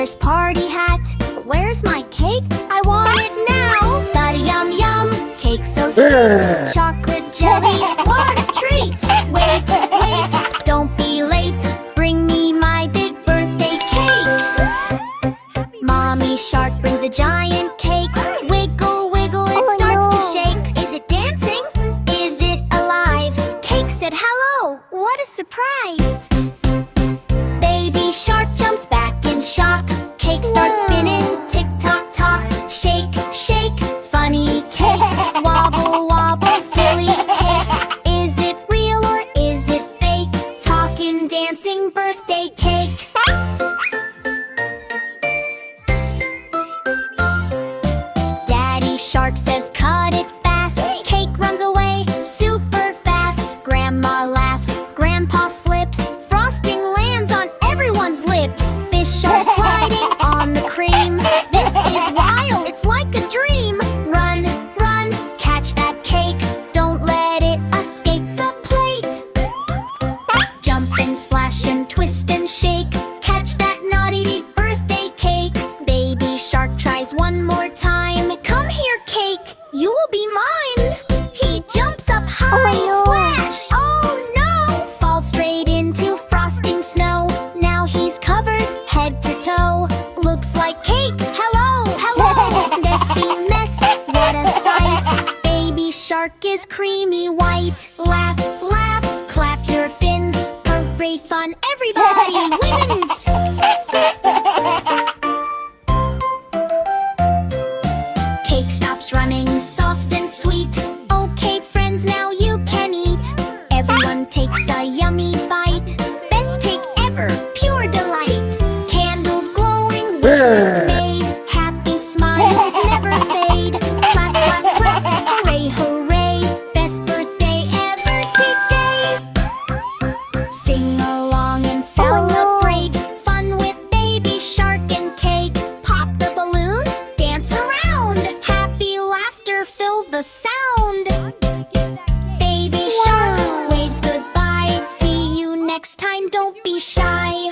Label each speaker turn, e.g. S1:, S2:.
S1: toddler's party hat. Where's my cake? I want it now. Thuddy yum yum, cake so sweet. Chocolate jelly, what a treat. Wait, wait, don't be late. Bring me my big birthday cake. Mommy shark brings a giant cake. Wiggle, wiggle, it starts to shake. Is it dancing? Is it alive? Cake said hello, what a surprise. Baby shark jumps back in shock. Cake starts spinning, tick tock tock. Shake, shake, funny cake. Wobble, wobble, silly cake. Is it real or is it fake? Talking, dancing birthday cake. Daddy shark says cut it fast. Cake runs away super fast. Grandma laughs, grandpa slips. Frosting lands on everyone's lips. Fish are sliding on the cream. This is wild, it's like a dream. Run, run, catch that cake. Don't let it escape the plate. Jump and splash and twist and shake. Catch that naughty birthday cake. Baby shark tries one more time. Come here, cake, you will be mine. He jumps up high, splash. Oh no, falls straight into frosting snow. Now he's covered head to toe. Looks like cake, hello, hello. Messy mess, what a sight. Baby shark is creamy white. Laugh, laugh, clap your fins. Hooray fun, everybody wins. Cake stops running, soft and sweet. Okay friends, now you can eat. Everyone takes a yummy bite. Best cake ever, pure delight. Candles glowing, wishes made. Happy smiles never fade. Clap, clap, clap, hooray, hooray. Best birthday ever today. Sing along and celebrate. Fun with baby shark and cake. Pop the balloons, dance around. Happy laughter fills the sound. Baby shark waves goodbye. See you next time, don't be shy.